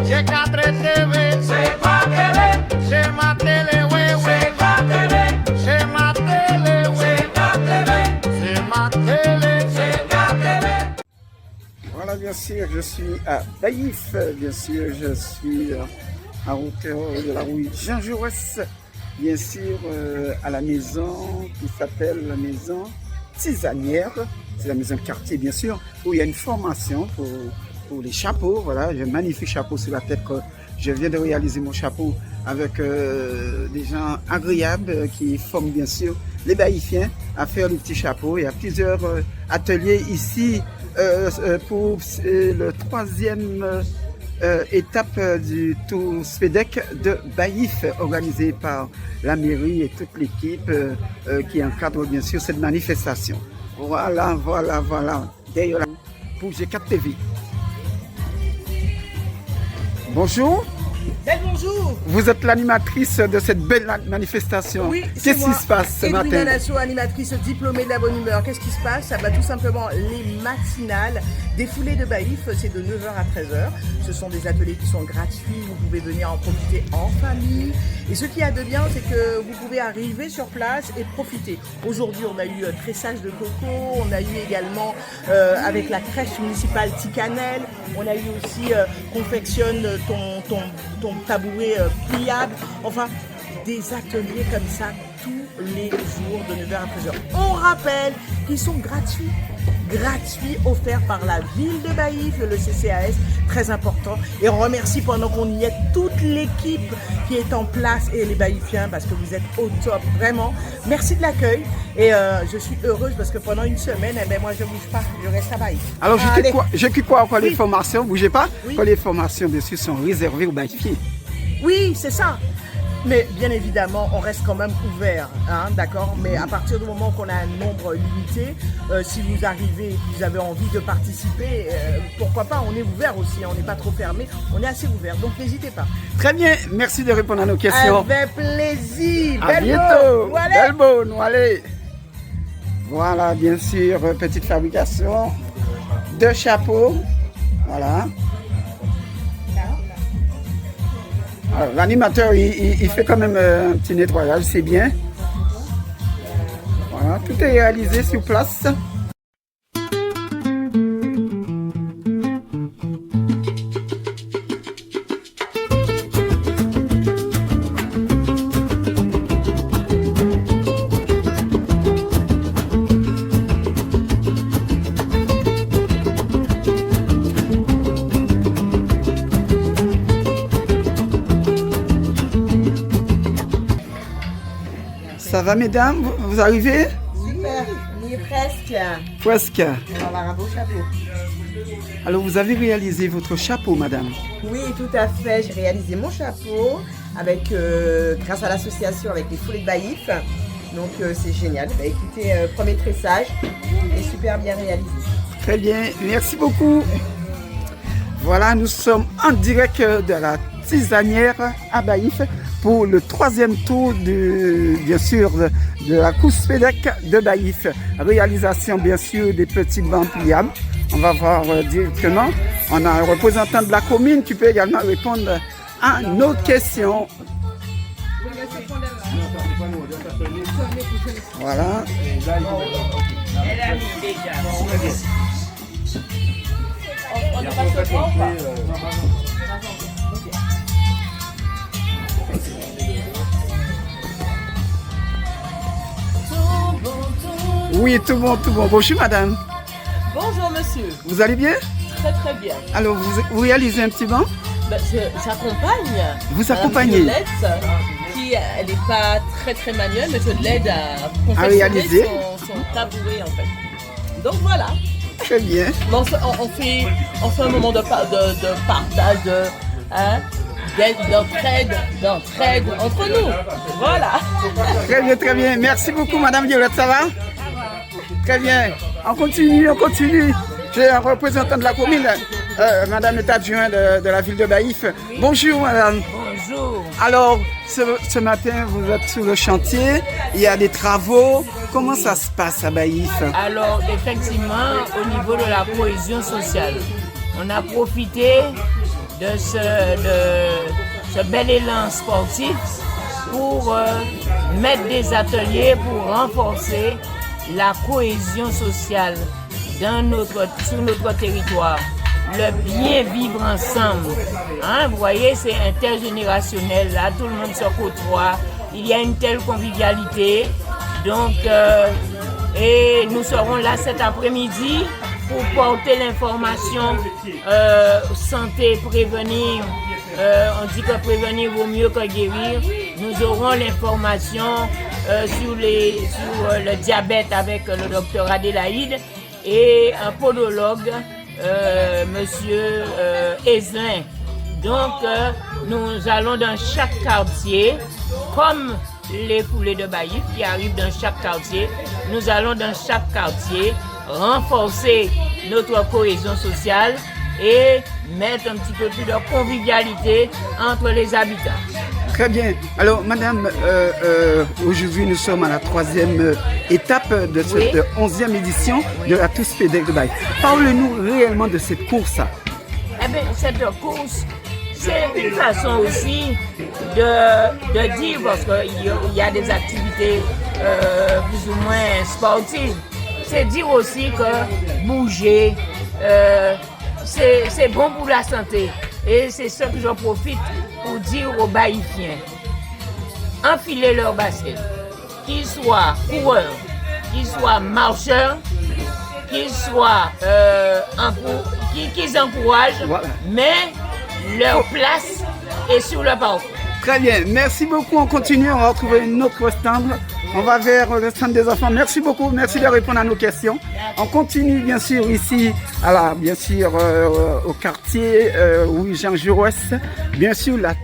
J'ai 4 TV, c'est ma télé. C'est ma télé, ouais, ouais. C'est ma télé. C'est ma télé, ouais. C'est ma télé. C'est ma télé, c'est ma télé. Voilà, bien sûr, je suis à Baillif, bien sûr, je suis à hauteur de la rue Jean Jaurès, bien sûr, à la maison qui s'appelle la maison Tisanière, c'est la maison de quartier, bien sûr, où il y a une formation pour les chapeaux. Voilà, j'ai un magnifique chapeau sur la tête que je viens de réaliser mon chapeau avec des gens agréables qui forment bien sûr les baïfiens à faire les petits chapeaux. Il y a plusieurs ateliers ici pour le troisième étape du Tour Spédec de Baïf, organisé par la mairie et toute l'équipe qui encadre bien sûr cette manifestation. Voilà, voilà, voilà. D'ailleurs, pour G4 TV. Bonjour. Bonjour. Vous êtes l'animatrice de cette belle manifestation. Oui, qu'est-ce qui se passe ce matin? Edwina Nassau, animatrice diplômée de la bonne humeur. Qu'est-ce qui se passe? Tout simplement les matinales des foulées de Baïf, c'est de 9h à 13h. Ce sont des ateliers qui sont gratuits, vous pouvez venir en profiter en famille. Et ce qu'il y a de bien, c'est que vous pouvez arriver sur place et profiter. Aujourd'hui, on a eu tressage de coco, on a eu également avec la crèche municipale Ticanel, on a eu aussi confectionne ton tabouret pliable, enfin des ateliers comme ça tous les jours de 9h à 13h. On rappelle qu'ils sont gratuits, offerts par la ville de Baïf, le CCAS, très important. Et on remercie pendant qu'on y est toute l'équipe qui est en place et les Baïfiens parce que vous êtes au top, vraiment. Merci de l'accueil et je suis heureuse parce que pendant une semaine, moi je ne bouge pas, je reste à Baïf. Alors je quitte quoi Oui. Les formations, bougez pas, Oui. les formations bien sûr sont réservées aux Baïfiens. Oui, c'est ça. Mais bien évidemment, on reste quand même ouvert, hein, d'accord? Mais à partir du moment qu'on a un nombre limité, si vous arrivez et que vous avez envie de participer, pourquoi pas, on est ouvert aussi, on n'est pas trop fermé, on est assez ouvert, donc n'hésitez pas. Très bien, merci de répondre à nos questions. Avec plaisir. À Belle bientôt. bonne. Belle bonne, allez. Voilà, bien sûr, petite fabrication de chapeaux. Voilà. L'animateur, il fait quand même un petit nettoyage, c'est bien. Voilà, tout est réalisé sur place. Ça va, mesdames? Vous arrivez? Super, on y est presque. Presque. On va avoir un beau chapeau. Alors, vous avez réalisé votre chapeau, madame? Oui, tout à fait. J'ai réalisé mon chapeau avec, grâce à l'association avec les foulées de Baïf. Donc, c'est génial. Bah, écoutez, premier tressage est super bien réalisé. Très bien, merci beaucoup. Voilà, nous sommes en direct de la Tisanière à Baïf pour le troisième tour bien sûr de la course Spédec de Baïf. Réalisation bien sûr des petits bancs pliables. On va voir directement. On a un représentant de la commune qui peut également répondre à nos questions. Voilà. Oui, tout bon, tout bon. Bonjour madame. Bonjour monsieur, Vous allez bien? très très bien. Alors vous réalisez un petit banc? J'accompagne. Vous accompagnez? Madame Violette, qui elle n'est pas très manuelle, mais je l'aide à réaliser. confectionner son tabouret en fait. Donc voilà. Très bien. On fait un moment de partage, d'entraide entre nous. Voilà. Très bien, très bien. Merci beaucoup madame Violette, ça va? Très bien. On continue, on continue. J'ai un représentant de la commune, madame est adjointe de la ville de Baïf. Bonjour madame. Bonjour. Alors, ce matin, vous êtes sur le chantier, il y a des travaux. Comment ça se passe à Baïf? Alors, effectivement, au niveau de la cohésion sociale, on a profité de ce bel élan sportif pour mettre des ateliers pour renforcer la cohésion sociale sur notre territoire, le bien vivre ensemble. Hein, vous voyez, c'est intergénérationnel, là, tout le monde se côtoie, il y a une telle convivialité. Donc, et nous serons là cet après-midi pour porter l'information santé, prévenir. On dit que prévenir vaut mieux que guérir. Nous aurons l'information sur le diabète avec le docteur Adélaïde et un podologue, monsieur Ezelin. Donc, nous allons dans chaque quartier, comme les foulées de Baïf qui arrivent dans chaque quartier, nous allons dans chaque quartier renforcer notre cohésion sociale et mettre un petit peu plus de convivialité entre les habitants. Très bien. Alors, madame, aujourd'hui, nous sommes à la 3e étape de cette 11e édition de la Tous Pédèque de Baïf. Parle-nous réellement de cette course. Eh bien, cette course, c'est une façon aussi de dire, parce qu'il y a des activités plus ou moins sportives, c'est dire aussi que bouger, c'est bon pour la santé. Et c'est ce que j'en profite pour dire aux Baïfiens. Enfilez leur basket, qu'ils soient coureurs, qu'ils soient marcheurs, qu'ils soient qu'ils encouragent, voilà. Mais leur place est sur le parcours. Très bien, merci beaucoup. On continue, on va retrouver une autre stand. On va vers le stand des enfants. Merci beaucoup, merci de répondre à nos questions. On continue bien sûr ici, bien sûr au quartier Jean Jaurès. Bien sûr la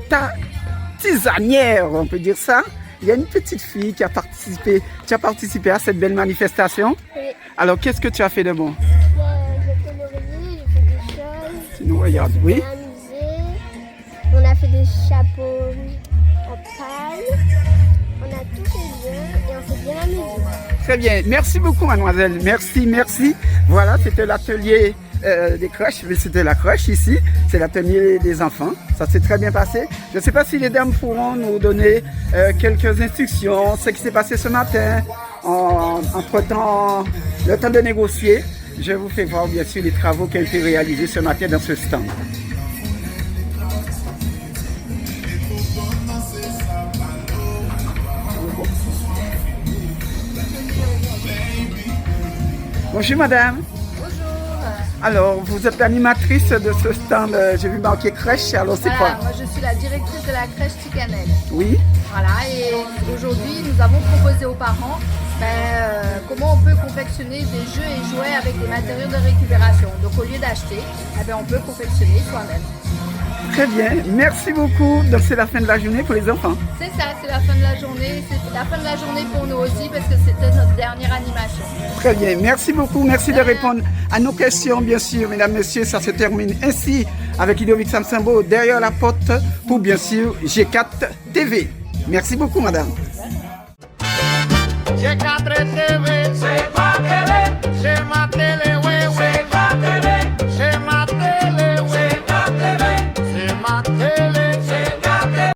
tisanière, on peut dire ça. Il y a une petite fille qui a participé. Tu as participé à cette belle manifestation. Oui. Alors qu'est-ce que tu as fait de bon? J'ai colorié, j'ai fait des choses. Tu nous regardes, oui. On a amusé, on a fait des chapeaux en paille. On a tout fait bien et on s'est bien amusé. Très bien, merci beaucoup mademoiselle, merci. Voilà, c'était l'atelier des crèches, mais c'était la crèche ici, c'est l'atelier des enfants, ça s'est très bien passé. Je ne sais pas si les dames pourront nous donner quelques instructions, ce qui s'est passé ce matin, entre-temps, le temps de négocier. Je vous fais voir bien sûr les travaux qui ont été réalisés ce matin dans ce stand. Bonjour madame. Bonjour. Alors, vous êtes l'animatrice de ce stand, j'ai vu marqué crèche, alors c'est quoi? Moi je suis la directrice de la crèche Ticanel. Oui. Voilà, et aujourd'hui nous avons proposé aux parents comment on peut confectionner des jeux et jouets avec des matériaux de récupération. Donc au lieu d'acheter, on peut confectionner soi-même. Très bien, merci beaucoup. Donc c'est la fin de la journée pour les enfants. C'est ça, c'est la fin de la journée. C'est la fin de la journée pour nous aussi parce que c'était notre dernière animation. Très bien, merci beaucoup. Merci de répondre à nos questions, bien sûr. Mesdames, messieurs, ça se termine ainsi avec Ludovic Samsambo derrière la porte pour bien sûr G4 TV. Merci beaucoup, madame. G4 TV, c'est ma télé,